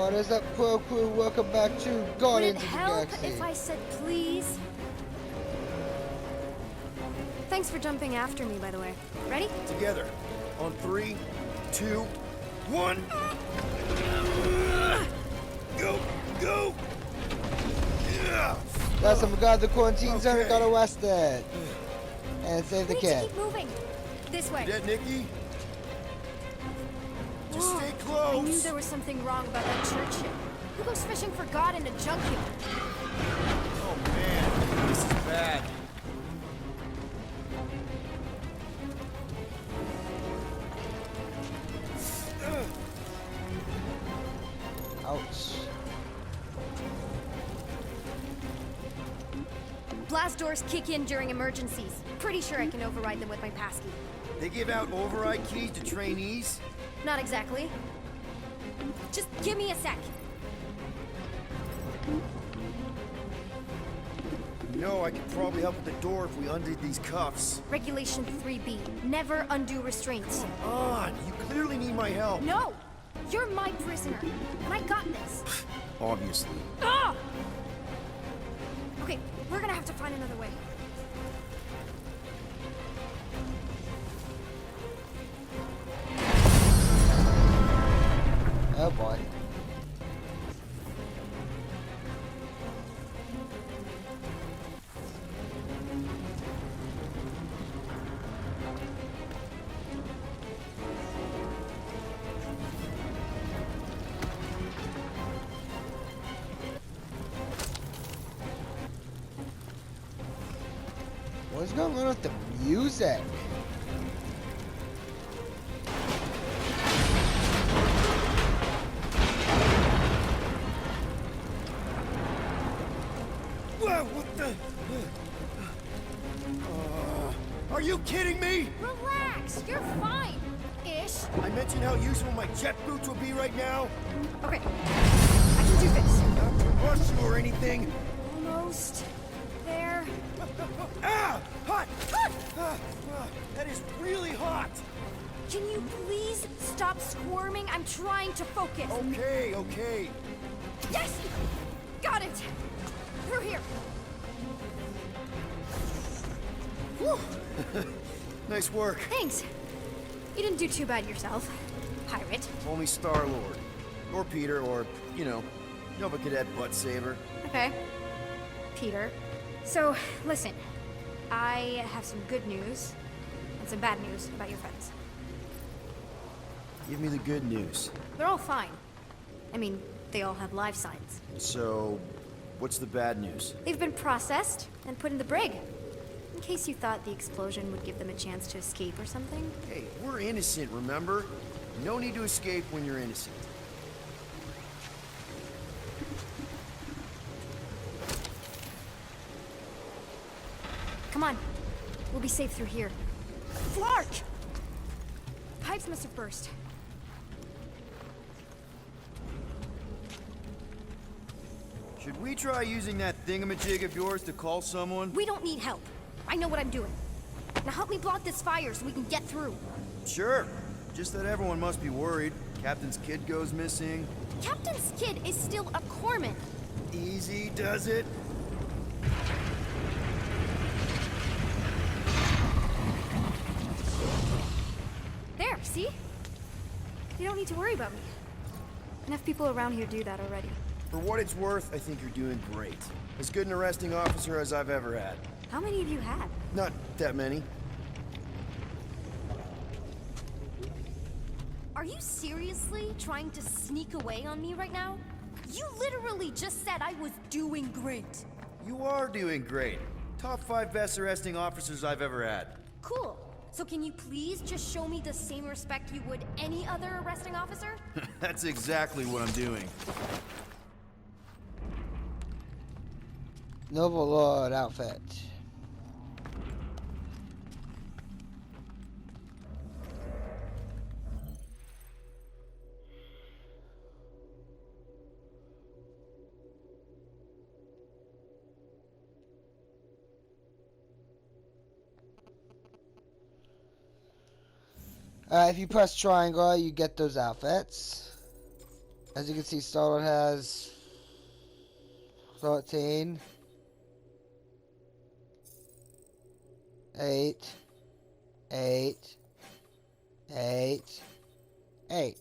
What is up, crew? Welcome back to Would it Guardians of the help Galaxy. if I said please? Thanks for jumping after me, by the way. Ready? Together. On 3, 2, 1. Go! Go! Last time we got the quarantine center, Okay. got arrested. And saved the We need to kid. keep moving. This way. Dead, Nikki? Just Whoa. stay I knew close. there was something wrong about that church ship. Who goes fishing for God in a junkyard? Oh man, this is bad. Ouch. Blast doors kick in during emergencies. Pretty sure I can override them with my passkey. They give out override keys to trainees? Not exactly. Just give me a sec. No, I could probably help with the door if we undid these cuffs. Regulation 3B. Never undo restraints. Come on, you clearly need my help. No! You're my prisoner, and I got this. Obviously. Ah! Okay, we're gonna have to find another way. Oh boy. What's going on with the music? Whoa, what the? Are you kidding me? Relax, you're fine. Ish. I mentioned how useful my jet boots would be right now. Okay, I can do this. Not to rush you or anything. Almost there. Ah! Hot! That is really hot! Can you please stop squirming? I'm trying to focus. Okay, okay. Yes! Got it! Through here. Whew. Nice work. Thanks. You didn't do too bad yourself, pirate. Only Star-Lord. Or Peter, or, you know, Nova Cadet Butt Saver. Okay. Peter. So, listen. I have some good news and some bad news about your friends. Give me the good news. They're all fine. I mean, they all have life signs. So, what's the bad news? They've been processed and put in the brig. In case you thought the explosion would give them a chance to escape or something. Hey, we're innocent, remember? No need to escape when you're innocent. Come on. We'll be safe through here. Flark! Pipes must have burst. Should we try using that thingamajig of yours to call someone? We don't need help. I know what I'm doing. Now help me block this fire so we can get through. Sure. Just that everyone must be worried. Captain's kid goes missing. Captain's kid is still a corpsman. Easy does it. There, see? You don't need to worry about me. Enough people around here do that already. For what it's worth, I think you're doing great. As good an arresting officer as I've ever had. How many of you had? Not that many. Are you seriously trying to sneak away on me right now? You literally just said I was doing great. You are doing great. Top 5 best arresting officers I've ever had. Cool. So can you please just show me the same respect you would any other arresting officer? That's exactly what I'm doing. Noble Lord outfit. If you press triangle, you get those outfits. As you can see, Starlord has 13, 8, 8, 8, 8.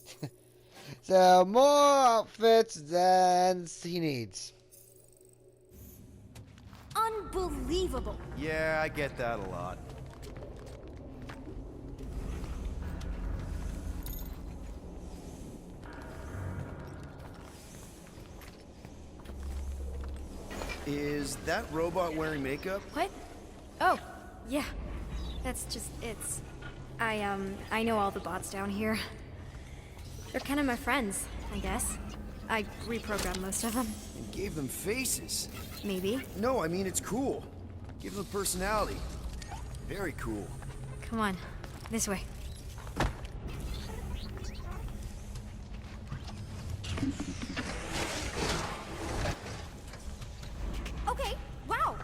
So more outfits than he needs. Unbelievable. Yeah, I get that a lot. Is that robot wearing makeup? What? Oh, yeah. That's just, it's... I know all the bots down here. They're kind of my friends, I guess. I reprogrammed most of them. And gave them faces. Maybe. No, I mean, it's cool. Give them personality. Very cool. Come on, this way. Okay, wow.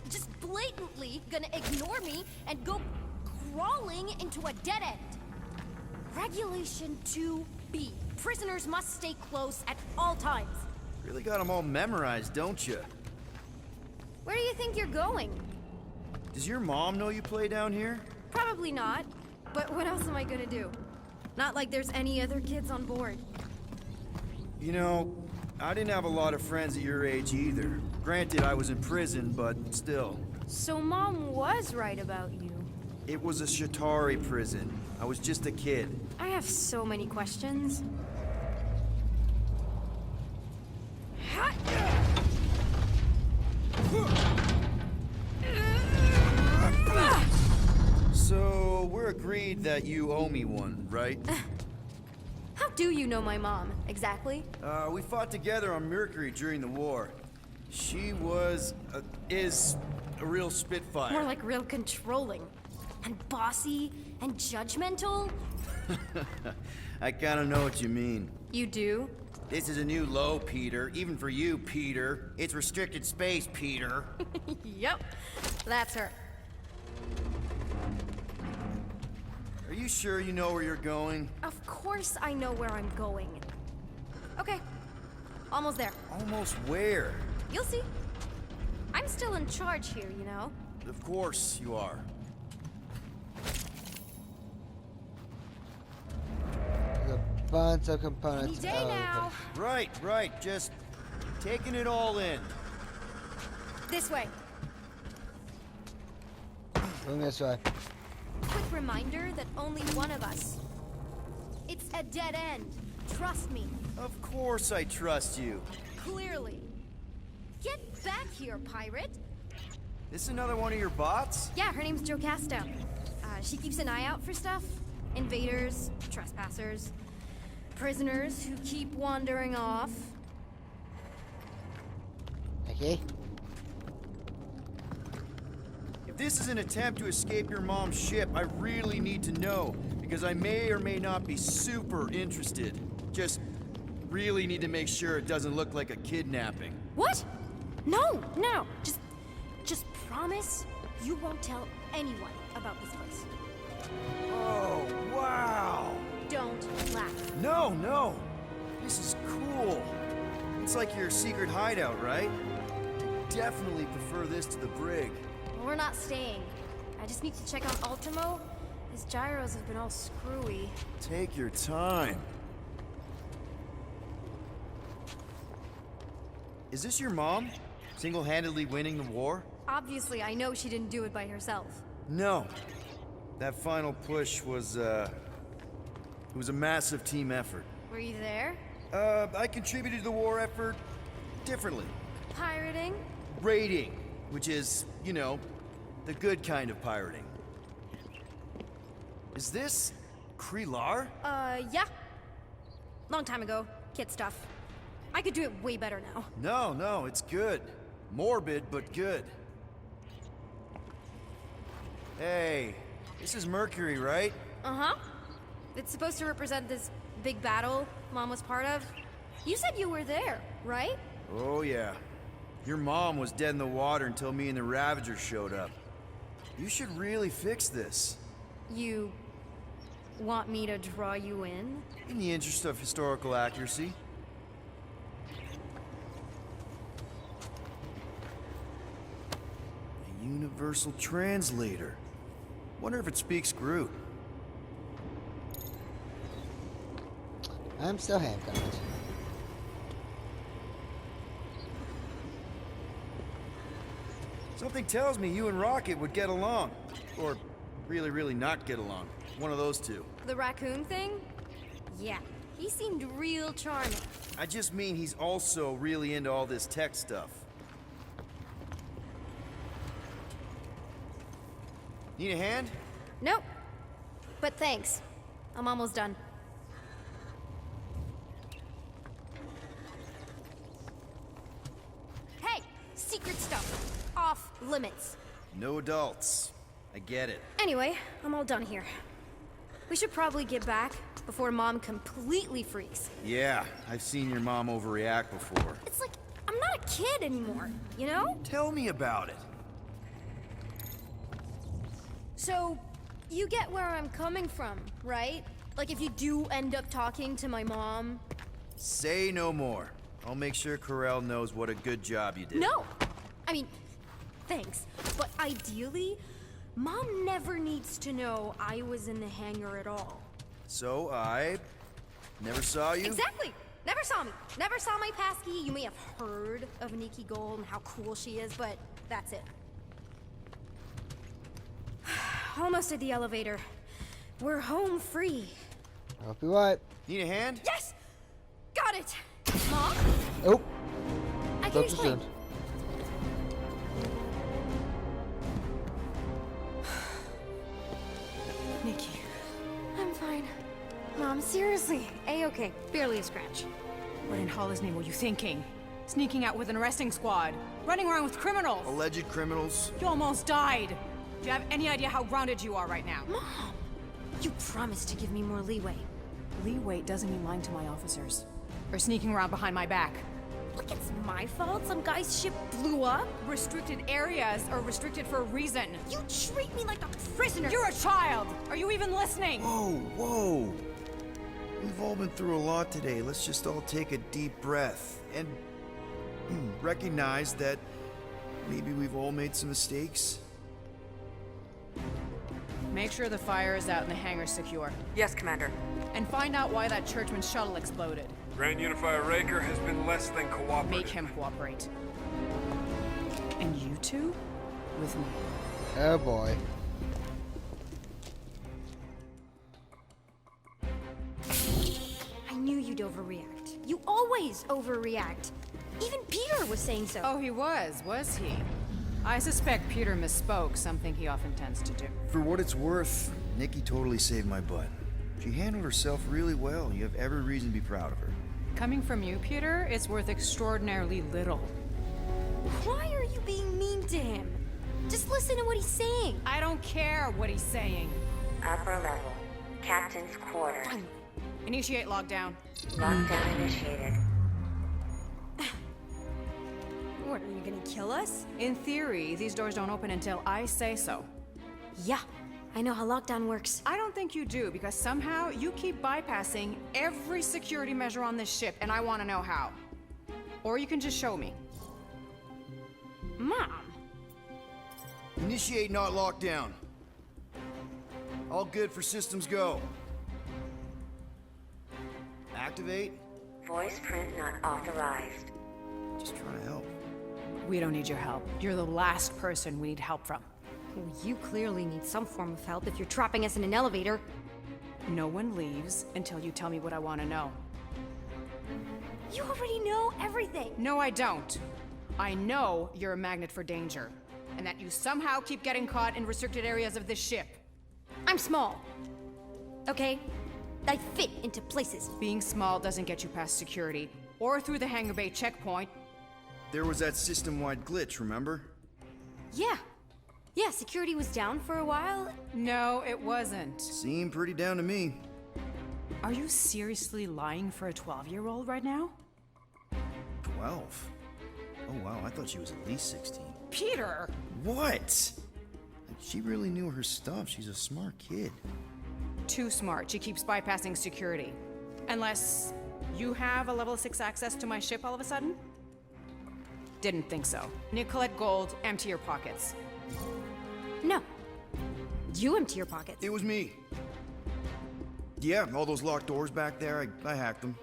Just blatantly gonna ignore me and go crawling into a dead end. Regulation 2B. Prisoners must stay close at all times. Really got them all memorized, don't you? Where do you think you're going? Does your mom know you play down here? Probably not. But what else am I gonna do? Not like there's any other kids on board. You know, I didn't have a lot of friends at your age either. Granted, I was in prison, but still. So Mom was right about you. It was a Shatari prison. I was just a kid. I have so many questions. So, we're agreed that you owe me one, right? How do you know my mom, exactly? We fought together on Mercury during the war. She is a real spitfire. More like real controlling. And bossy and judgmental. I kinda know what you mean. You do? This is a new low, Peter. Even for you, Peter. It's restricted space, Peter. Yep, that's her. Are you sure you know where you're going? Of course I know where I'm going. Okay, almost there. Almost where? You'll see. I'm still in charge here, you know? Of course you are. There's a bunch of components. Any day now. Right. Just taking it all in. This way. Going this way. Quick reminder that only one of us. It's a dead end. Trust me. Of course I trust you. Clearly. Get back here, pirate. This another one of your bots? Yeah, her name's Jocasta. She keeps an eye out for stuff. Invaders, trespassers, prisoners who keep wandering off. Okay. If this is an attempt to escape your mom's ship, I really need to know, because I may or may not be super interested. Just really need to make sure it doesn't look like a kidnapping. What? No. Just promise you won't tell anyone about this place. Oh, wow! Don't laugh. No! This is cool. It's like your secret hideout, right? Definitely prefer this to the brig. We're not staying. I just need to check on Ultimo. His gyros have been all screwy. Take your time. Is this your mom? Single-handedly winning the war? Obviously, I know she didn't do it by herself. No. That final push was, it was a massive team effort. Were you there? I contributed to the war effort differently. Pirating? Raiding, which is, you know, the good kind of pirating. Is this Krelar? Yeah. Long time ago. Kid stuff. I could do it way better now. No, it's good. Morbid, but good. Hey, this is Mercury, right? Uh-huh. It's supposed to represent this big battle Mom was part of. You said you were there, right? Oh, yeah. Your mom was dead in the water until me and the Ravagers showed up. You should really fix this. You want me to draw you in? In the interest of historical accuracy. Universal translator. Wonder if it speaks Groot. I'm still handcuffed. Something tells me you and Rocket would get along. Or really, really not get along. One of those two. The raccoon thing? Yeah, he seemed real charming. I just mean he's also really into all this tech stuff. Need a hand? Nope. But thanks. I'm almost done. Hey! Secret stuff. Off limits. No adults. I get it. Anyway, I'm all done here. We should probably get back before Mom completely freaks. Yeah, I've seen your mom overreact before. It's like, I'm not a kid anymore, you know? Tell me about it. So, you get where I'm coming from, right? Like if you do end up talking to my mom. Say no more. I'll make sure Corel knows what a good job you did. No! I mean, thanks. But ideally, Mom never needs to know I was in the hangar at all. So I never saw you? Exactly! Never saw me. Never saw my passkey. You may have heard of Nikki Gold and how cool she is, but that's it. Almost at the elevator. We're home free. Hope you what? Need a hand? Yes! Got it! Mom? Oh, I can don't explain. assume. Nikki. I'm fine. Mom, seriously. A-okay. Barely a scratch. What in Hall's name were you thinking? Sneaking out with an arresting squad? Running around with criminals? Alleged criminals? You almost died! Do you have any idea how grounded you are right now? Mom! You promised to give me more leeway. Leeway doesn't mean lying to my officers. Or sneaking around behind my back. Look, it's my fault some guy's ship blew up. Restricted areas are restricted for a reason. You treat me like a prisoner. You're a child! Are you even listening? Whoa, whoa. We've all been through a lot today. Let's just all take a deep breath and recognize that maybe we've all made some mistakes. Make sure the fire is out and the hangar's secure. Yes, Commander. And find out why that churchman's shuttle exploded. Grand Unifier Raker has been less than cooperative. Make him cooperate. And you two? With me. Oh boy. I knew you'd overreact. You always overreact. Even Peter was saying so. Oh, he was he? I suspect Peter misspoke, something he often tends to do. For what it's worth, Nikki totally saved my butt. She handled herself really well. You have every reason to be proud of her. Coming from you, Peter, it's worth extraordinarily little. Why are you being mean to him? Just listen to what he's saying. I don't care what he's saying. Upper level. Captain's quarters. Fine. Initiate lockdown. Lockdown initiated. What, are you gonna kill us? In theory, these doors don't open until I say so. Yeah, I know how lockdown works. I don't think you do, because somehow you keep bypassing every security measure on this ship, and I want to know how. Or you can just show me. Mom! Initiate not lockdown. All good for systems go. Activate. Voice print not authorized. Just trying to help. We don't need your help. You're the last person we need help from. Well, you clearly need some form of help if you're trapping us in an elevator. No one leaves until you tell me what I want to know. You already know everything. No, I don't. I know you're a magnet for danger, and that you somehow keep getting caught in restricted areas of this ship. I'm small. Okay? I fit into places. Being small doesn't get you past security, or through the hangar bay checkpoint. There was that system-wide glitch, remember? Yeah. Yeah, security was down for a while. No, it wasn't. Seemed pretty down to me. Are you seriously lying for a 12-year-old right now? 12? Oh wow, I thought she was at least 16. Peter! What? She really knew her stuff. She's a smart kid. Too smart. She keeps bypassing security. Unless you have a level 6 access to my ship all of a sudden? Didn't think so. Nicolette Gold, empty your pockets. No. You empty your pockets. It was me. Yeah, all those locked doors back there, I hacked them.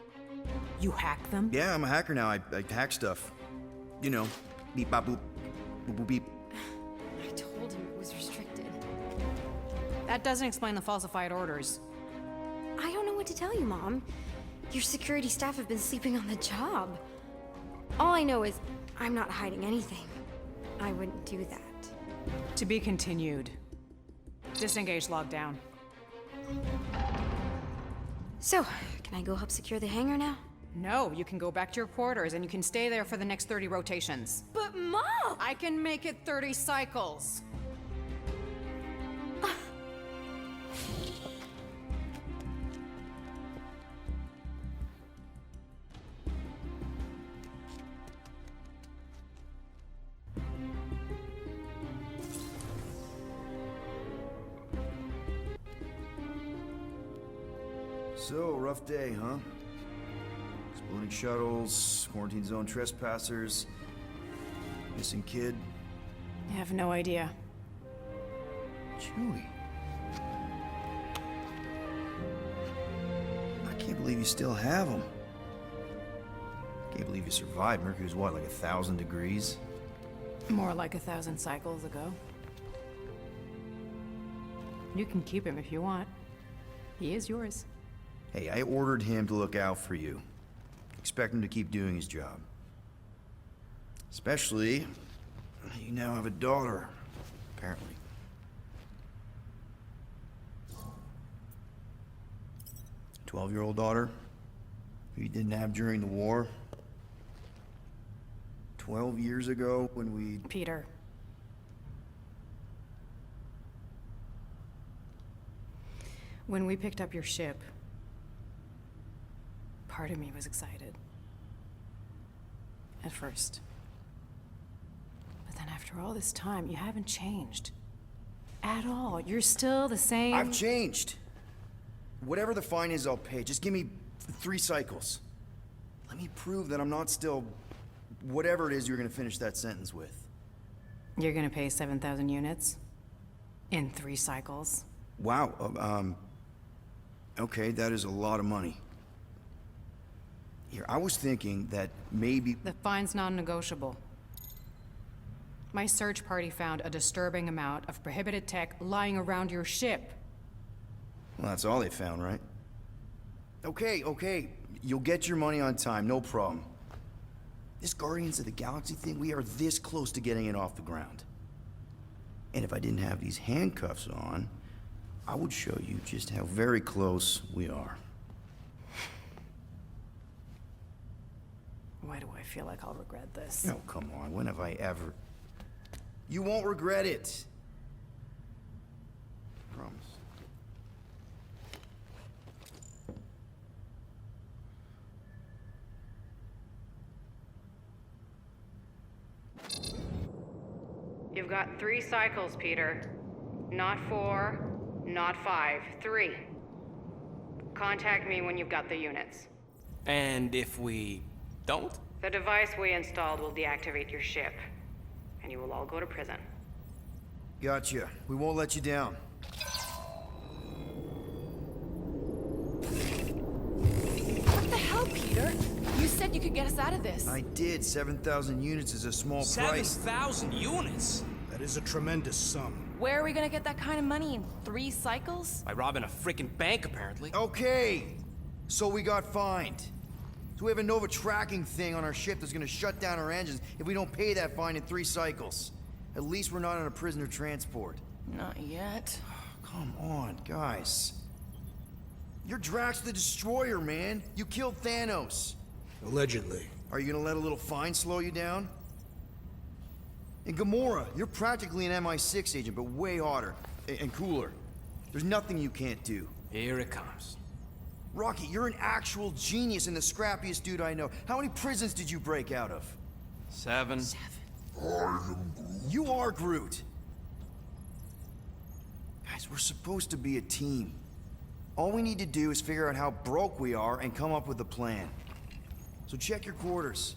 You hacked them? Yeah, I'm a hacker now. I hack stuff. You know, beep bop boop, boop boop beep. I told him it was restricted. That doesn't explain the falsified orders. I don't know what to tell you, Mom. Your security staff have been sleeping on the job. All I know is I'm not hiding anything. I wouldn't do that. To be continued. Disengage lockdown. So, can I go help secure the hangar now? No, you can go back to your quarters and you can stay there for the next 30 rotations. But Mom! I can make it 30 cycles. So, rough day, huh? Exploding shuttles, quarantine zone trespassers, missing kid. I have no idea. Chewie. I can't believe you still have him. Can't believe you survived. Mercury's what, like 1,000 degrees? More like 1,000 cycles ago. You can keep him if you want. He is yours. Hey, I ordered him to look out for you. Expect him to keep doing his job. Especially, you now have a daughter, apparently. A 12-year-old daughter who you didn't have during the war. 12 years ago when we... Peter. When we picked up your ship, part of me was excited. At first. But then after all this time, you haven't changed. At all. You're still the same... I've changed. Whatever the fine is, I'll pay. Just give me 3 cycles. Let me prove that I'm not still... whatever it is you're gonna finish that sentence with. You're gonna pay 7,000 units? In 3 cycles? Wow, okay, that is a lot of money. Here, I was thinking that maybe... The fine's non-negotiable. My search party found a disturbing amount of prohibited tech lying around your ship. Well, that's all they found, right? Okay. You'll get your money on time, no problem. This Guardians of the Galaxy thing, we are this close to getting it off the ground. And if I didn't have these handcuffs on, I would show you just how very close we are. Why do I feel like I'll regret this? Oh, come on, when have I ever... You won't regret it. Promise. You've got 3 cycles, Peter. Not 4, not 5, 3. Contact me when you've got the units. And if we don't? The device we installed will deactivate your ship, and you will all go to prison. Gotcha. We won't let you down. What the hell, Peter? You said you could get us out of this. I did. 7,000 units is a small price. 7,000 units? That is a tremendous sum. Where are we gonna get that kind of money in 3 cycles? By robbing a freaking bank, apparently. Okay. So we got fined. So we have a Nova tracking thing on our ship that's gonna shut down our engines if we don't pay that fine in 3 cycles. At least we're not on a prisoner transport. Not yet. Come on, guys. You're Drax the Destroyer, man. You killed Thanos. Allegedly. Are you gonna let a little fine slow you down? And Gamora, you're practically an MI6 agent, but way hotter and cooler. There's nothing you can't do. Here it comes. Rocky, you're an actual genius and the scrappiest dude I know. How many prisons did you break out of? 7. You are Groot. Guys, we're supposed to be a team. All we need to do is figure out how broke we are and come up with a plan. So check your quarters.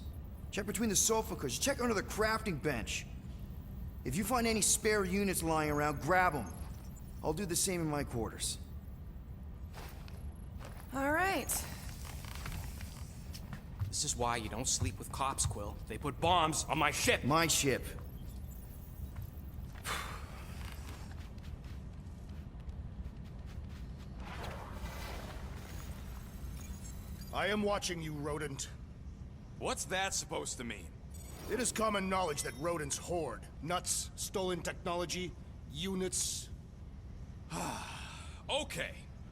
Check between the sofa cushions. Check under the crafting bench. If you find any spare units lying around, grab them. I'll do the same in my quarters. All right. This is why you don't sleep with cops, Quill. They put bombs on my ship. My ship. I am watching you, rodent. What's that supposed to mean? It is common knowledge that rodents hoard nuts, stolen technology, units. Okay.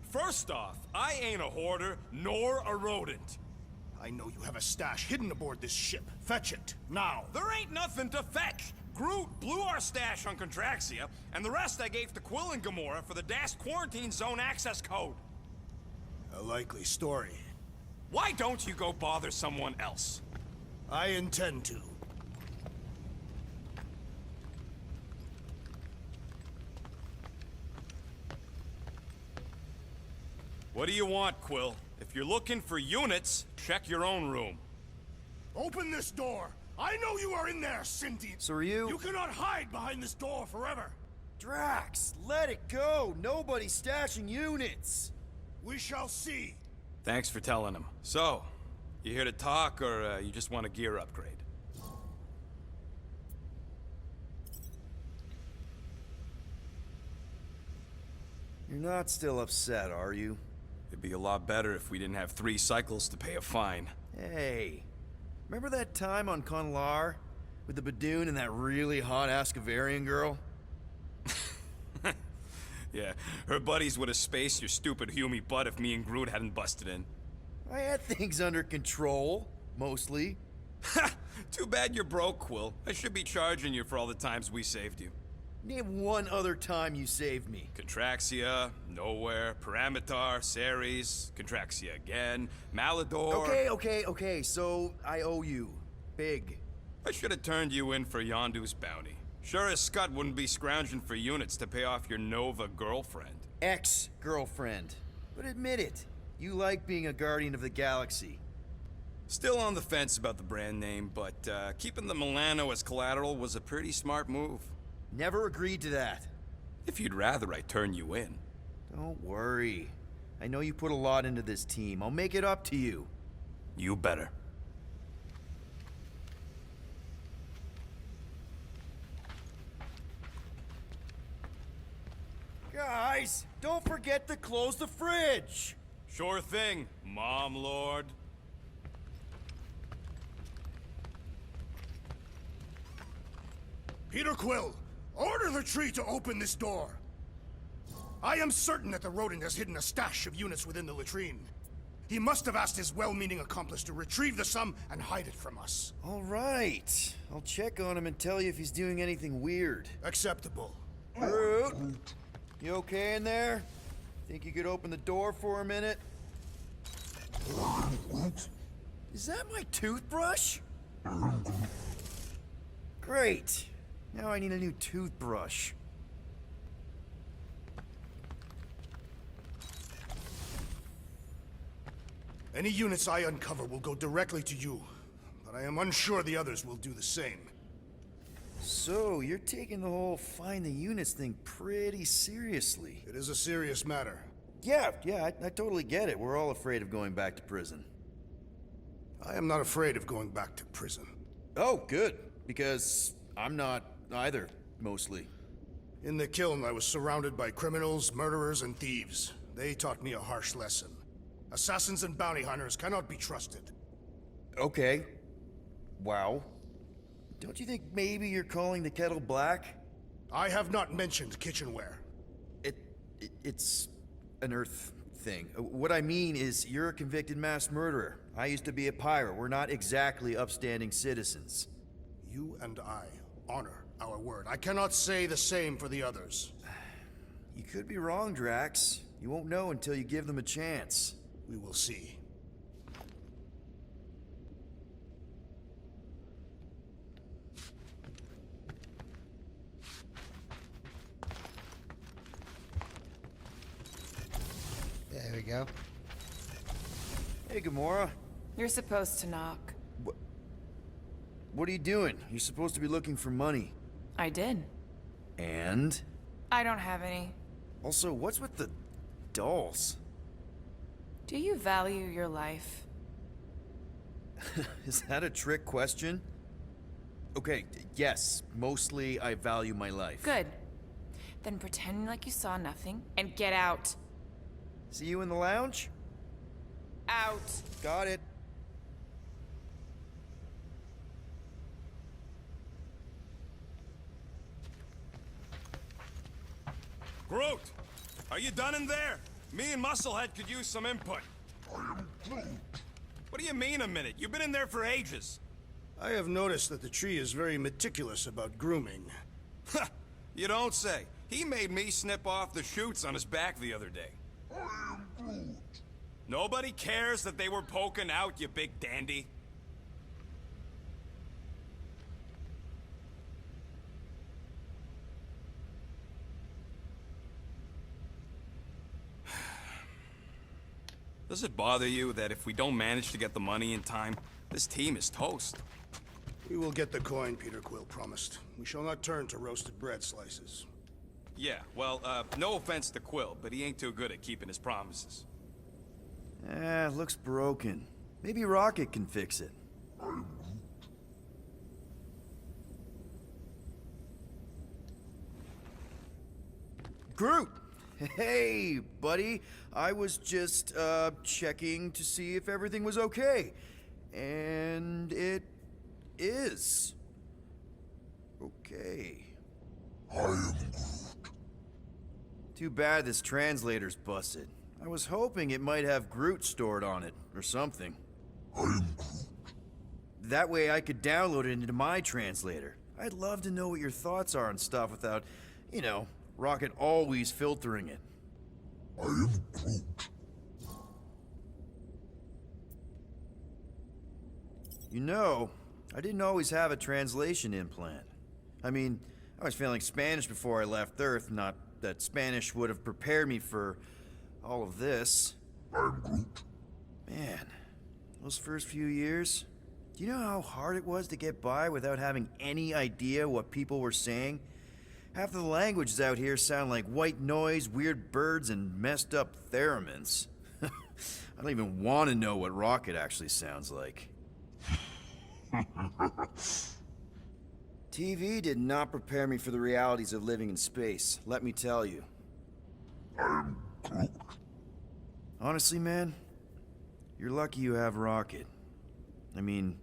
First off, I ain't a hoarder nor a rodent. I know you have a stash hidden aboard this ship. Fetch it, now. There ain't nothing to fetch. Groot blew our stash on Contraxia, and the rest I gave to Quill and Gamora for the DAS quarantine zone access code. A likely story. Why don't you go bother someone else? I intend to. What do you want, Quill? If you're looking for units, check your own room. Open this door! I know you are in there, Cindy! So are you? You cannot hide behind this door forever! Drax, let it go! Nobody's stashing units! We shall see! Thanks for telling him. So, you here to talk, or you just want a gear upgrade? You're not still upset, are you? It'd be a lot better if we didn't have 3 cycles to pay a fine. Hey, remember that time on Conlar? With the Badoon and that really hot Ascavarian girl? Yeah, her buddies would have spaced your stupid Humy butt if me and Groot hadn't busted in. I had things under control, mostly. Ha! Too bad you're broke, Quill. I should be charging you for all the times we saved you. Name one other time you saved me. Contraxia, Nowhere, Paramitar, Ceres, Contraxia again, Malador... Okay, so I owe you. Big. I should have turned you in for Yondu's bounty. Sure as Scott wouldn't be scrounging for units to pay off your Nova girlfriend. Ex-girlfriend. But admit it, you like being a Guardian of the Galaxy. Still on the fence about the brand name, but keeping the Milano as collateral was a pretty smart move. Never agreed to that. If you'd rather I turn you in. Don't worry. I know you put a lot into this team. I'll make it up to you. You better. Guys, don't forget to close the fridge! Sure thing, Mom Lord. Peter Quill, order the tree to open this door. I am certain that the rodent has hidden a stash of units within the latrine. He must have asked his well-meaning accomplice to retrieve the sum and hide it from us. All right. I'll check on him and tell you if he's doing anything weird. Acceptable. Groot, you okay in there? Think you could open the door for a minute? Is that my toothbrush? Great. Now I need a new toothbrush. Any units I uncover will go directly to you, but I am unsure the others will do the same. So, you're taking the whole find the units thing pretty seriously. It is a serious matter. Yeah, I totally get it. We're all afraid of going back to prison. I am not afraid of going back to prison. Oh, good. Because I'm not either, mostly. In the kiln, I was surrounded by criminals, murderers, and thieves. They taught me a harsh lesson. Assassins and bounty hunters cannot be trusted. Okay. Wow. Don't you think maybe you're calling the kettle black? I have not mentioned kitchenware. It's an Earth thing. What I mean is, you're a convicted mass murderer. I used to be a pirate. We're not exactly upstanding citizens. You and I honor our word. I cannot say the same for the others. You could be wrong, Drax. You won't know until you give them a chance. We will see. There we go. Hey, Gamora. You're supposed to knock. What are you doing? You're supposed to be looking for money. I did. And? I don't have any. Also, what's with the dolls? Do you value your life? Is that a trick question? Okay, yes, mostly I value my life. Good. Then pretend like you saw nothing and get out. See you in the lounge? Out. Got it. Groot! Are you done in there? Me and Musclehead could use some input. I am Groot. What do you mean a minute? You've been in there for ages. I have noticed that the tree is very meticulous about grooming. You don't say. He made me snip off the shoots on his back the other day. I am Groot. Nobody cares that they were poking out, you big dandy. Does it bother you that if we don't manage to get the money in time, this team is toast? We will get the coin Peter Quill promised. We shall not turn to roasted bread slices. Yeah, well, no offense to Quill, but he ain't too good at keeping his promises. Looks broken. Maybe Rocket can fix it. Groot! Hey, buddy. I was just, checking to see if everything was okay. And it is. Okay. I am Groot. Too bad this translator's busted. I was hoping it might have Groot stored on it, or something. I am Groot. That way I could download it into my translator. I'd love to know what your thoughts are on stuff without, you know, Rocket always filtering it. I am Groot. You know, I didn't always have a translation implant. I mean, I was failing Spanish before I left Earth, not that Spanish would have prepared me for all of this. I am Groot. Man, those first few years, do you know how hard it was to get by without having any idea what people were saying? Half of the languages out here sound like white noise, weird birds, and messed up theremins. I don't even want to know what Rocket actually sounds like. TV did not prepare me for the realities of living in space, let me tell you. I am Groot. Honestly, man, you're lucky you have Rocket. I mean,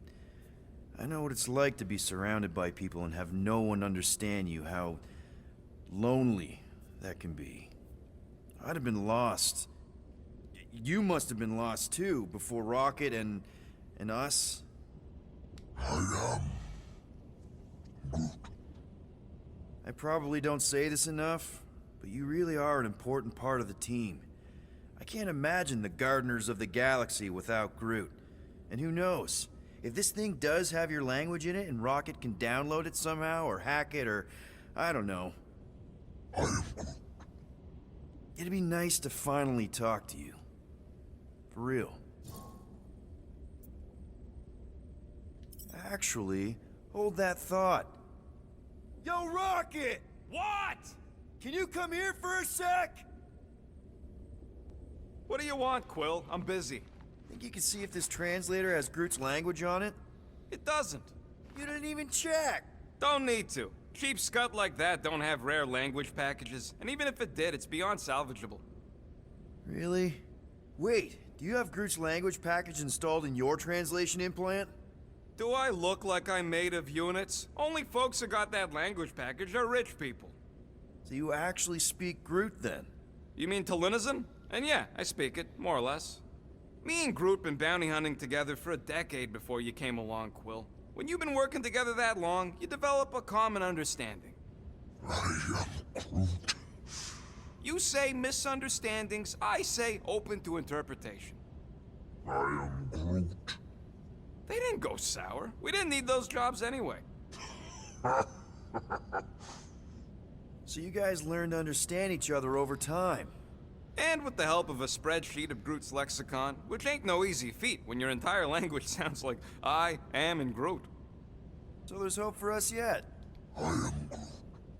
I know what it's like to be surrounded by people and have no one understand you, how lonely that can be. I'd have been lost. You must have been lost too, before Rocket and us. I am Groot. I probably don't say this enough, but you really are an important part of the team. I can't imagine the Gardeners of the Galaxy without Groot. And who knows? If this thing does have your language in it and Rocket can download it somehow or hack it or I don't know. I am Groot. It'd be nice to finally talk to you. For real. Actually, hold that thought. Yo, Rocket! What? Can you come here for a sec? What do you want, Quill? I'm busy. Think you can see if this translator has Groot's language on it? It doesn't. You didn't even check! Don't need to. Cheap scut like that don't have rare language packages, and even if it did, it's beyond salvageable. Really? Wait, do you have Groot's language package installed in your translation implant? Do I look like I'm made of units? Only folks who got that language package are rich people. So you actually speak Groot then? You mean Talinisan? And yeah, I speak it, more or less. Me and Groot been bounty hunting together for a decade before you came along, Quill. When you've been working together that long, you develop a common understanding. I am Groot. You say misunderstandings, I say open to interpretation. I am Groot. They didn't go sour. We didn't need those jobs anyway. So you guys learned to understand each other over time. And with the help of a spreadsheet of Groot's lexicon, which ain't no easy feat when your entire language sounds like I am and Groot. So there's hope for us yet. I am Groot.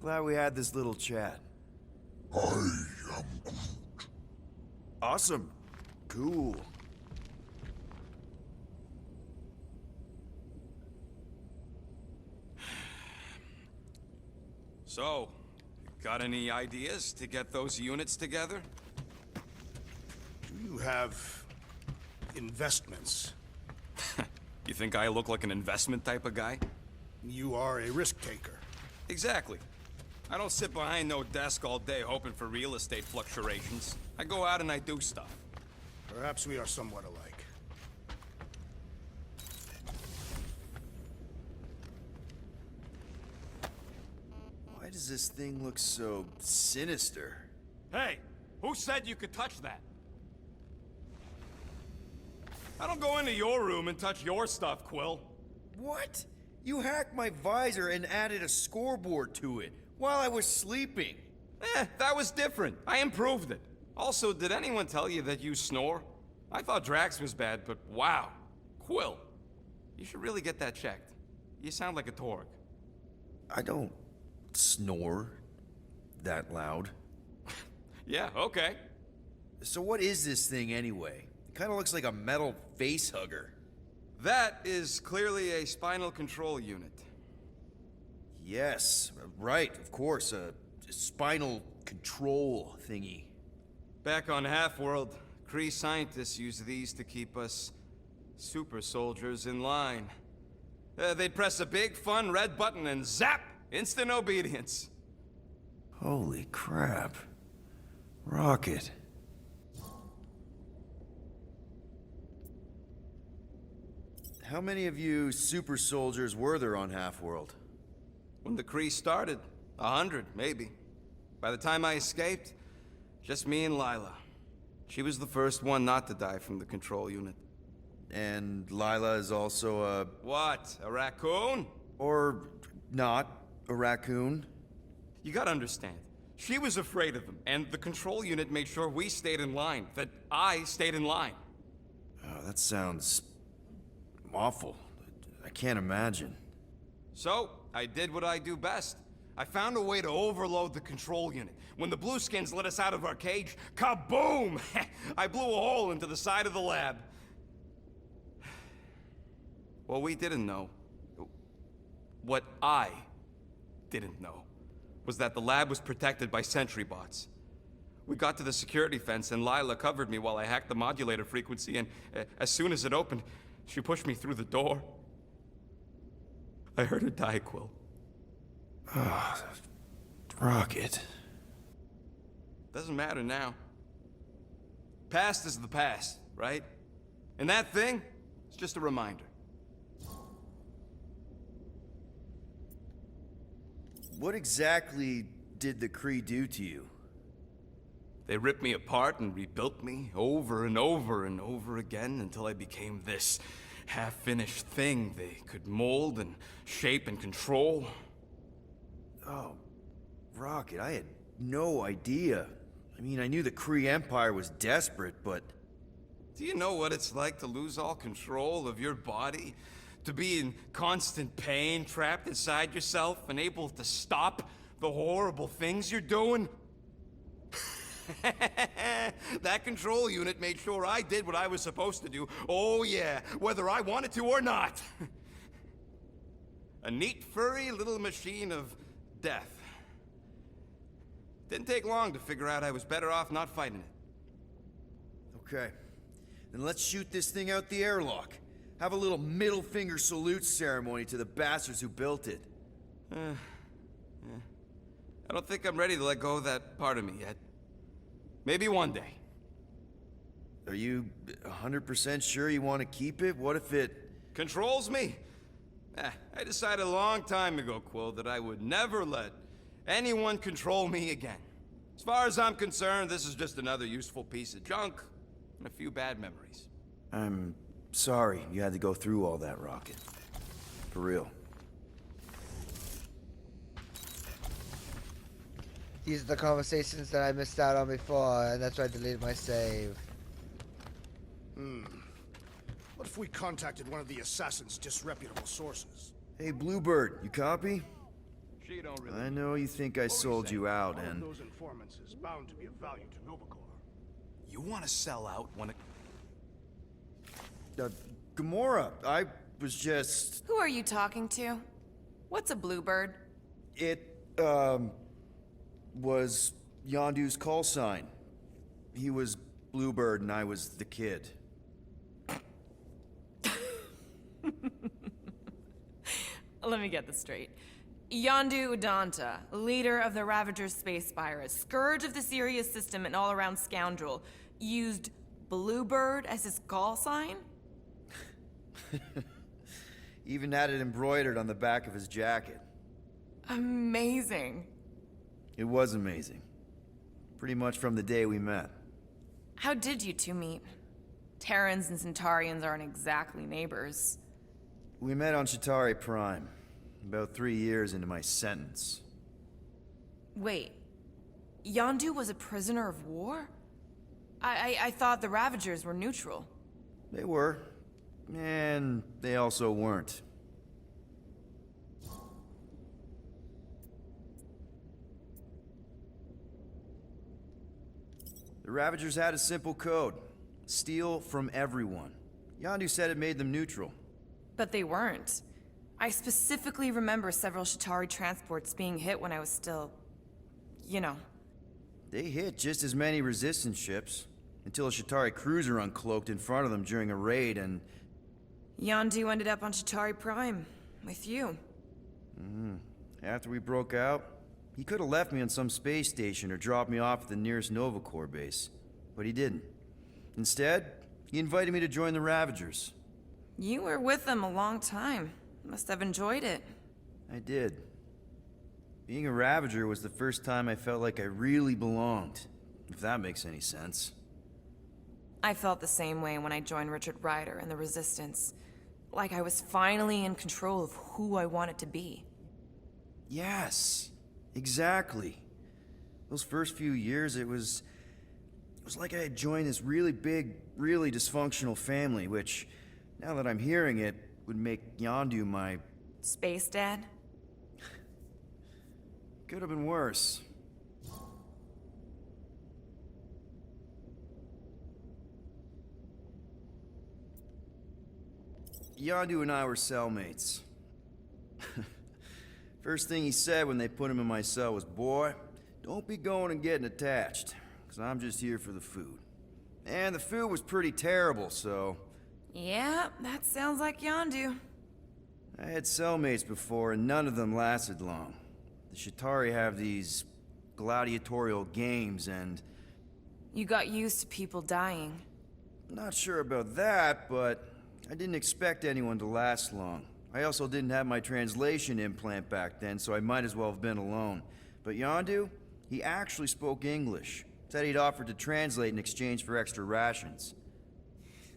Glad we had this little chat. I am Groot. Awesome. Cool. So, got any ideas to get those units together? Do you have investments? You think I look like an investment type of guy? You are a risk taker. Exactly. I don't sit behind no desk all day hoping for real estate fluctuations. I go out and I do stuff. Perhaps we are somewhat alike. Why does this thing look so sinister? Hey, who said you could touch that? I don't go into your room and touch your stuff, Quill. What? You hacked my visor and added a scoreboard to it while I was sleeping. That was different. I improved it. Also, did anyone tell you that you snore? I thought Drax was bad, but wow. Quill, you should really get that checked. You sound like a Torg. I don't snore that loud. Yeah, okay. So what is this thing anyway? It kind of looks like a metal face hugger. That is clearly a spinal control unit. Yes, right, of course, a spinal control thingy. Back on Half-World, Kree scientists use these to keep us super soldiers in line. They'd press a big, fun red button and zap! Instant obedience. Holy crap. Rocket. How many of you super soldiers were there on Half-World? When the Kree started, 100, maybe. By the time I escaped, just me and Lila. She was the first one not to die from the control unit. And Lila is also a... What? A raccoon? Or not a raccoon? You gotta understand. She was afraid of them, and the control unit made sure we stayed in line. That I stayed in line. Oh, that sounds... awful. I can't imagine. So, I did what I do best. I found a way to overload the control unit. When the Blueskins let us out of our cage, kaboom! I blew a hole into the side of the lab. What we didn't know, what I didn't know, was that the lab was protected by sentry bots. We got to the security fence and Lila covered me while I hacked the modulator frequency, and as soon as it opened, she pushed me through the door. I heard her die, Quill. Ah, Rocket. Doesn't matter now. Past is the past, right? And that thing, it's just a reminder. What exactly did the Kree do to you? They ripped me apart and rebuilt me over and over and over again until I became this half-finished thing they could mold and shape and control. Oh, Rocket, I had no idea. I mean, I knew the Kree Empire was desperate, but... Do you know what it's like to lose all control of your body? To be in constant pain, trapped inside yourself, unable to stop the horrible things you're doing? That control unit made sure I did what I was supposed to do. Oh yeah, whether I wanted to or not. A neat, furry little machine of death. Didn't take long to figure out I was better off not fighting it. Okay. Then let's shoot this thing out the airlock. Have a little middle finger salute ceremony to the bastards who built it. Yeah. I don't think I'm ready to let go of that part of me yet. Maybe one day. Are you 100% sure you want to keep it? What if it... Controls me? I decided a long time ago, Quill, that I would never let anyone control me again. As far as I'm concerned, this is just another useful piece of junk and a few bad memories. I'm sorry you had to go through all that, Rocket. For real. These are the conversations that I missed out on before, and that's why I deleted my save. What if we contacted one of the assassin's disreputable sources? Hey, Bluebird, you copy? She don't really. I know you think I sold you out, All of and those informants is bound to be of value to Novacor. You want to sell out when it... Gamora, I was just... Who are you talking to? What's a bluebird? It, was Yondu's call sign. He was Bluebird and I was the kid. Let me get this straight. Yondu Udanta, leader of the Ravager's space virus, scourge of the Sirius system and all-around scoundrel, used Bluebird as his call sign? Even had it embroidered on the back of his jacket. Amazing. It was amazing. Pretty much from the day we met. How did you two meet? Terrans and Centaurians aren't exactly neighbors. We met on Chitauri Prime, about 3 years into my sentence. Wait, Yondu was a prisoner of war? I thought the Ravagers were neutral. They were, and they also weren't. The Ravagers had a simple code. Steal from everyone. Yondu said it made them neutral. But they weren't. I specifically remember several Chitauri transports being hit when I was still... you know. They hit just as many resistance ships, until a Chitauri cruiser uncloaked in front of them during a raid and... Yondu ended up on Chitauri Prime, with you. After we broke out, he could have left me on some space station or dropped me off at the nearest Novacor base. But he didn't. Instead, he invited me to join the Ravagers. You were with them a long time. Must have enjoyed it. I did. Being a Ravager was the first time I felt like I really belonged, if that makes any sense. I felt the same way when I joined Richard Rider and the Resistance. Like I was finally in control of who I wanted to be. Yes, exactly. Those first few years, it was like I had joined this really big, really dysfunctional family, which, now that I'm hearing it, would make Yondu my... Space Dad? Could have been worse. Yondu and I were cellmates. First thing he said when they put him in my cell was, "Boy, don't be going and getting attached, because I'm just here for the food." And the food was pretty terrible, so... Yeah, that sounds like Yondu. I had cellmates before, and none of them lasted long. The Chitauri have these gladiatorial games, and... You got used to people dying. Not sure about that, but I didn't expect anyone to last long. I also didn't have my translation implant back then, so I might as well have been alone. But Yondu, he actually spoke English. Said he'd offered to translate in exchange for extra rations.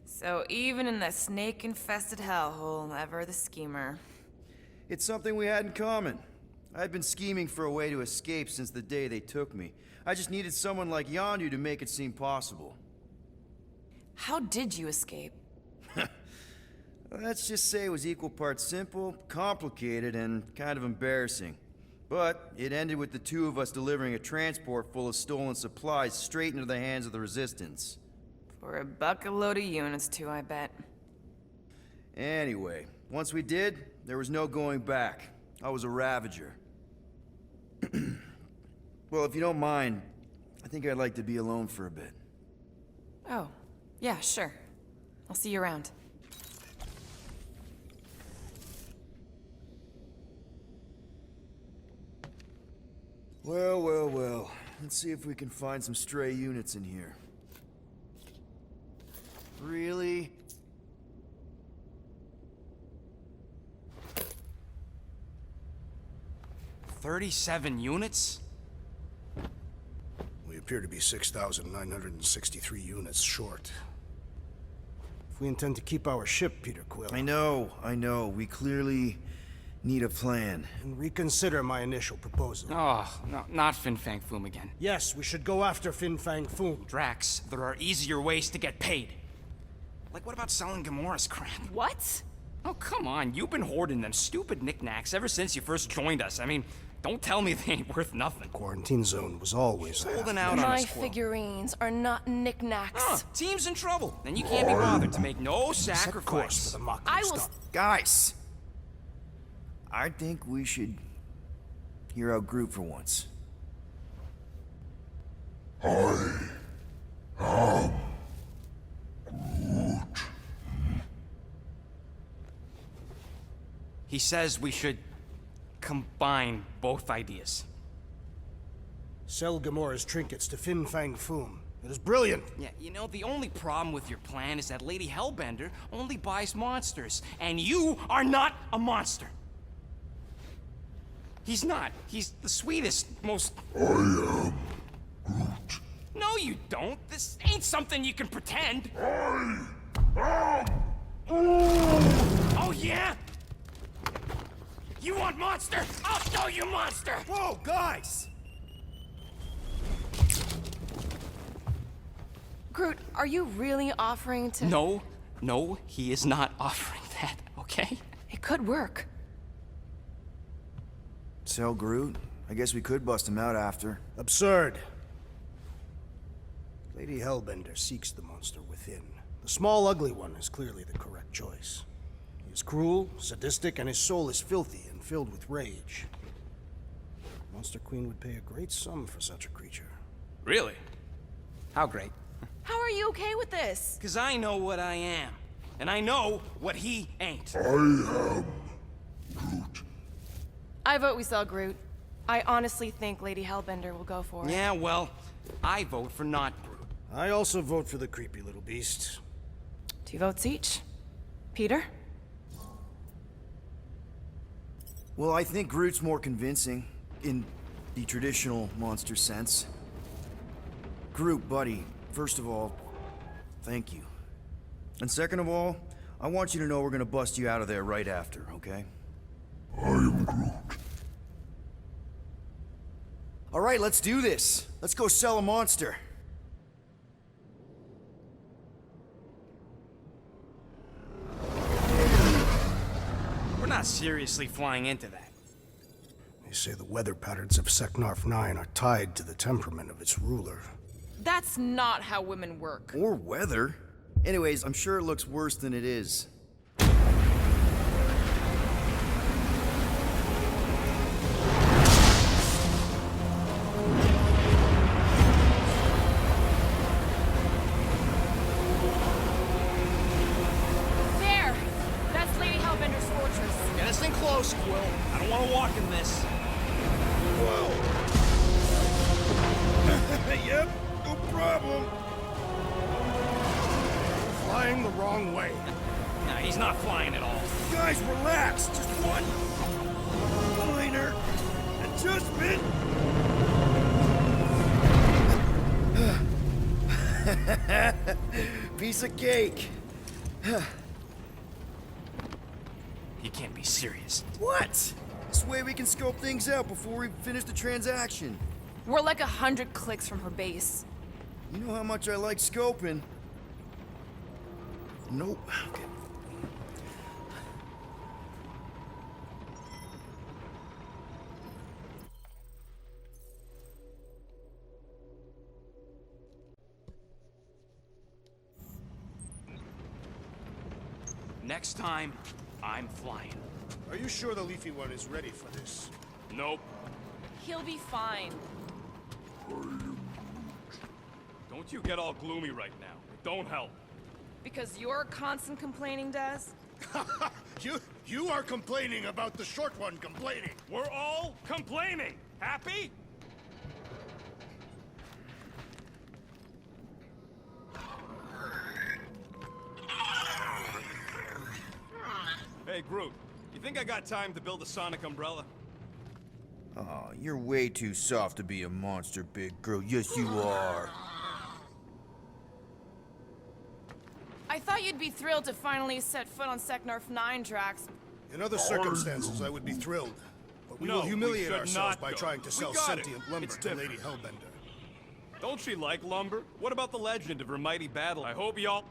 So even in that snake-infested hellhole, ever the schemer. It's something we had in common. I'd been scheming for a way to escape since the day they took me. I just needed someone like Yondu to make it seem possible. How did you escape? Let's just say it was equal parts simple, complicated, and kind of embarrassing. But it ended with the two of us delivering a transport full of stolen supplies straight into the hands of the Resistance. For a bucket load of units too, I bet. Anyway, once we did, there was no going back. I was a Ravager. Well, if you don't mind, I think I'd like to be alone for a bit. Oh, yeah, sure. I'll see you around. Well, well, well. Let's see if we can find some stray units in here. Really? $37 units? We appear to be 6,963 units short. If we intend to keep our ship, Peter Quill... I know. We clearly need a plan. And reconsider my initial proposal. Oh, no, not Fin Fang Foom again. Yes, we should go after Fin Fang Foom. Drax, there are easier ways to get paid. Like, what about selling Gamora's crap? What? Oh, come on. You've been hoarding them stupid knickknacks ever since you first joined us. I mean, don't tell me they ain't worth nothing. Quarantine zone was always Holding out on My us, Quill. figurines are not knickknacks. Team's in trouble, and you can't be bothered to make no Set course sacrifice. for the mockery I will. stop. Guys, I think we should hear out Groot for once. He says we should combine both ideas. Sell Gamora's trinkets to Fin Fang Foom. It is brilliant. Yeah, you know, the only problem with your plan is that Lady Hellbender only buys monsters, and you are not a monster. He's not. He's the sweetest, most... I am Groot. No, you don't. This ain't something you can pretend. Oh, yeah? You want monster? I'll show you monster! Whoa, guys! Groot, are you really offering to? No, he is not offering that, okay? It could work. Sell Groot? I guess we could bust him out after. Absurd. Lady Hellbender seeks the monster within. The small, ugly one is clearly the correct choice. He is cruel, sadistic, and his soul is filthy and filled with rage. Monster Queen would pay a great sum for such a creature. Really? How great? How are you okay with this? Because I know what I am. And I know what he ain't. I vote we sell Groot. I honestly think Lady Hellbender will go for it. Yeah, well, I vote for not Groot. I also vote for the creepy little beast. 2 votes each. Peter? Well, I think Groot's more convincing, in the traditional monster sense. Groot, buddy, first of all, thank you. And second of all, I want you to know we're gonna bust you out of there right after, okay? I am Groot. All right, let's do this. Let's go sell a monster. We're not seriously flying into that. They say the weather patterns of Seknarf 9 are tied to the temperament of its ruler. That's not how women work. Or weather. Anyways, I'm sure it looks worse than it is. There! That's Lady Hellbender's fortress. Get us in close, Quill. I don't want to walk in this. Yep, no problem. Flying the wrong way. Nah, he's not flying at all. Guys, relax. Just one minor adjustment. Piece of cake. He can't be serious. What? This way we can scope things out before we finish the transaction. We're like 100 clicks from her base. You know how much I like scoping. Nope. Okay. Next time, I'm flying. Are you sure the leafy one is ready for this? Nope. He'll be fine. Don't you get all gloomy right now. It don't help. Because you're constant complaining, Des? You are complaining about the short one complaining. We're all complaining. Happy? Hey, Groot. You think I got time to build a sonic umbrella? Oh, you're way too soft to be a monster, big girl. Yes, you are. I thought you'd be thrilled to finally set foot on Seknarf 9 tracks. In other circumstances, I would be thrilled. But we No, will humiliate we should ourselves not by go. trying to We sell got it. sentient lumber It's to Lady different. Hellbender. Don't she like lumber? What about the legend of her mighty battle? I hope y'all...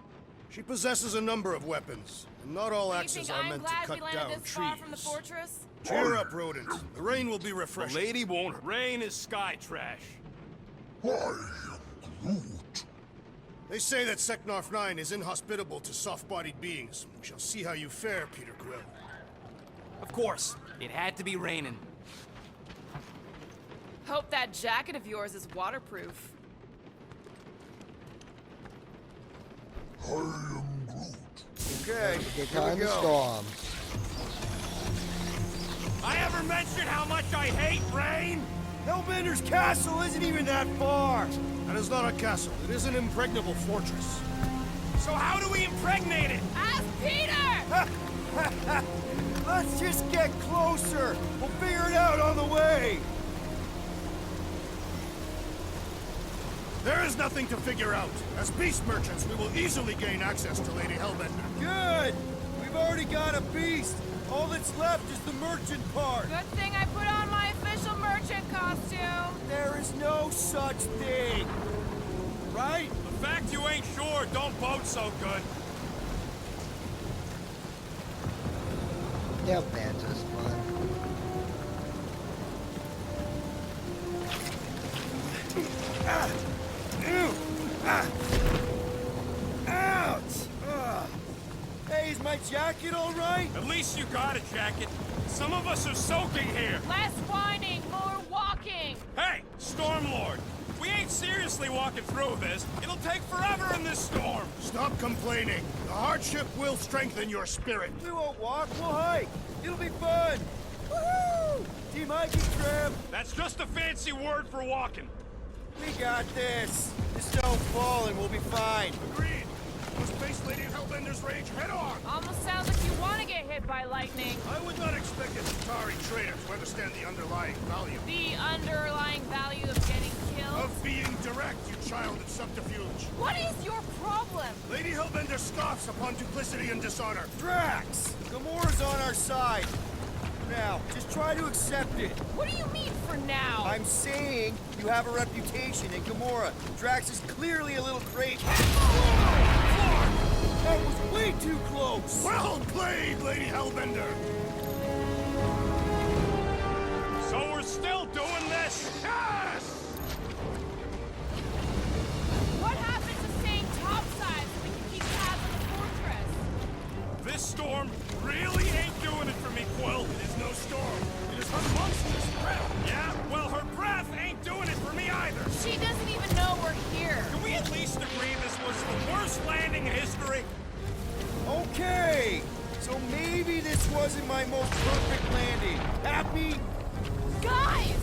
She possesses a number of weapons, Not all Do you axes think are I'm meant to glad cut we landed down this far trees. from the fortress? Cheer up, rodent. The rain will be The refreshing. lady won't. Rain is sky trash. They say that Seknarf 9 is inhospitable to soft-bodied beings. We shall see how you fare, Peter Quill. Of course, it had to be raining. Hope that jacket of yours is waterproof. Okay, Get here time we to go. storm. I ever mention how much I hate rain? Hellbender's castle isn't even that far. That is not a castle. It is an impregnable fortress. So how do we impregnate it? Ask Peter! Let's just get closer. We'll figure it out on the way. There is nothing to figure out. As beast merchants, we will easily gain access to Lady Hellbender. Good. We've already got a beast. All that's left is the merchant part. Good thing I put on my official merchant costume. There is no such thing. Right? The fact you ain't sure don't bode so good. Yeah, Banter's fun. Ouch! Hey, is my jacket all right? At least you got a jacket. Some of us are soaking here. Less whining, more walking. Hey, Stormlord. If we ain't seriously walking through this, it'll take forever in this storm. Stop complaining. The hardship will strengthen your spirit. We won't walk, we'll hike. It'll be fun. Woohoo! Team hiking trip. That's just a fancy word for walking. We got this. Just don't fall and we'll be fine. Agreed. Must face Lady Hellbender's rage head on. Almost sounds like you want to get hit by lightning. I would not expect a Chitauri trader to understand the underlying value. The underlying value of getting killed. Of being direct, you child of subterfuge. What is your problem? Lady Hellbender scoffs upon duplicity and dishonor. Drax! Gamora's on our side. Now, just try to accept it. What do you mean for now? I'm saying you have a reputation in Gamora. Drax is clearly a little crazy. That was way too close! Well played, Lady Hellbender! So we're still doing this? Yes! What happened to staying topside so we can keep tabs on the fortress? This storm really ain't doing it for me, Quill. It is no storm. It is her monstrous breath. Yeah, well, her breath ain't doing it for me either. She doesn't even know we're here. Can we at least agree this was the worst landing in history? Okay, so maybe this wasn't my most perfect landing. Happy? Guys!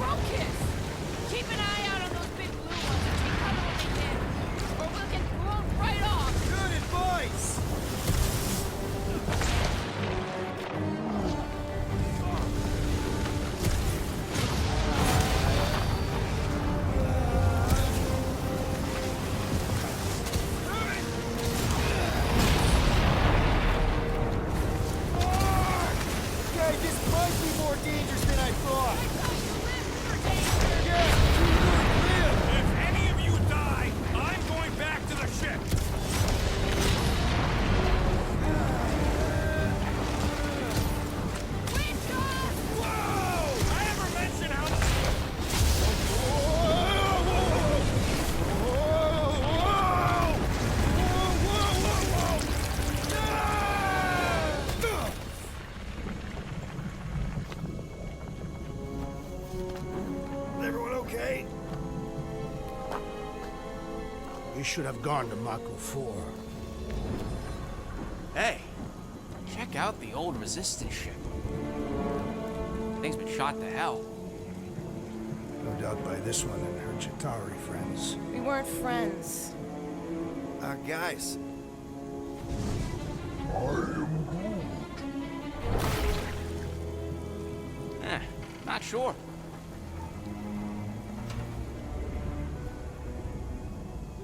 Focus! Keep an eye out on those big blue ones and take cover when they hit. Or we'll get blown right off. Good advice! Okay, this might be more dangerous than I thought. Yeah, you If any of you die, I'm going back to the ship. Whoa! I ever mention how... Everyone okay? We should have gone to Mako 4. Hey, check out the old Resistance ship. Thing's been shot to hell. No doubt by this one and her Chitauri friends. We weren't friends. Guys. Not sure.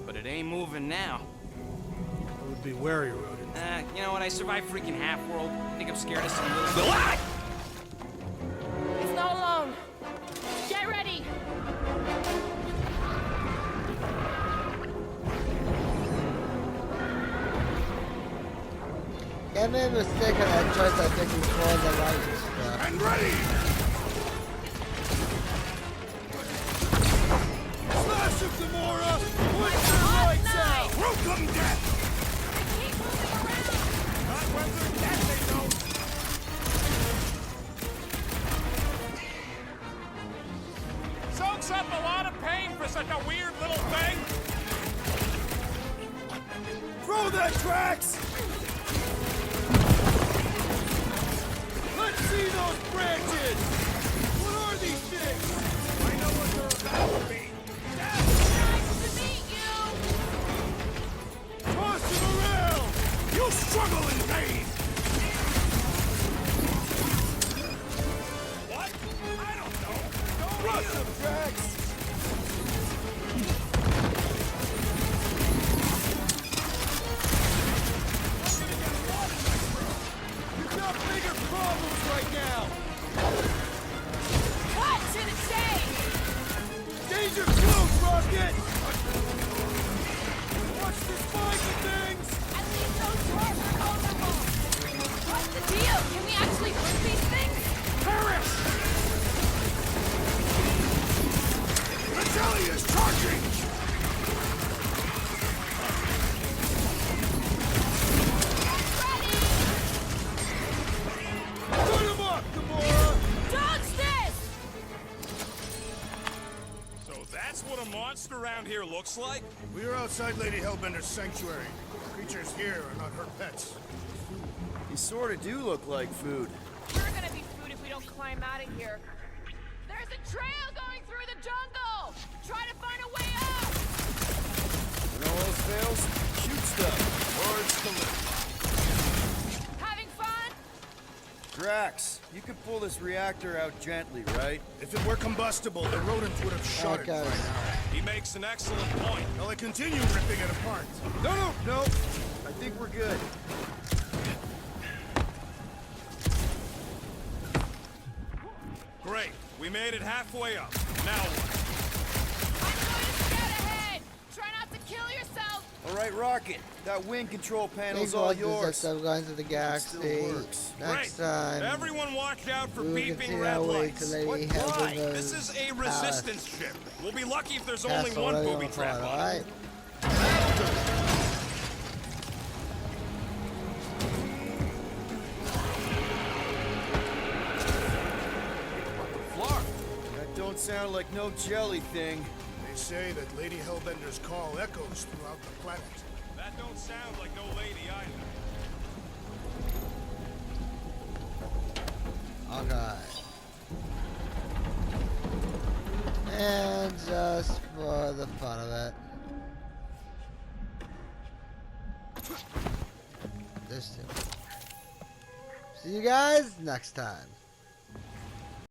But it ain't moving now. I would be wary, rodent. You know what? I survived freaking Half-World. I think I'm scared of some little... Ah! It's not alone. Get ready! I made a mistake on that choice. I think before the light stuff. And ready! Slash him, Gamora! Put the lights out! Welcome, death! Not when they're dead, they don't. Soaks up a lot of pain for such a weird little thing. Throw that, Drax! Let's see those branches! What are these things? I know what they're about to be. Nice to meet you! Toss them around! You struggle in vain! What? I don't know. Rush them, Drax! You've got bigger problems right now! What should it say? Danger close, Rocket! Watch the spiky things! At least those doors are vulnerable. What's the deal? Can we actually hurt these things? Perish! Natalia is charging! Put him up, Gamora! Dodge this! So that's what a monster around here looks like? We are outside Lady Hellbender's sanctuary. Creatures here are not her pets. You sort of do look like food. We're gonna be food if we don't climb out of here. There's a trail going through the jungle! Try to find a way out! When all else fails, shoot stuff. Words to live. Having fun? Drax, you could pull this reactor out gently, right? If it were combustible, the rodents would have shot it by Okay. now. He makes an excellent point. Shall I continue ripping it apart? No. I think we're good. Great. We made it halfway up. Now what? I'm going to scout ahead! Try not to kill yourself! All right, Rocket. That wind control panel's These all ones is yours. that I'm going to the galaxy. still works. Next Great. time, Everyone watch out for we can beeping see red our way lights. to Lady Why? Hellbender's This is a palace. resistance ship. We'll be lucky if there's Castle, only one whatever you booby wanna call trap it, on it. alright? Flark. That don't sound like no jelly thing. They say that Lady Hellbender's call echoes throughout the planet. That don't sound like no lady either. Okay. And just for the fun of it. This too. See you guys next time.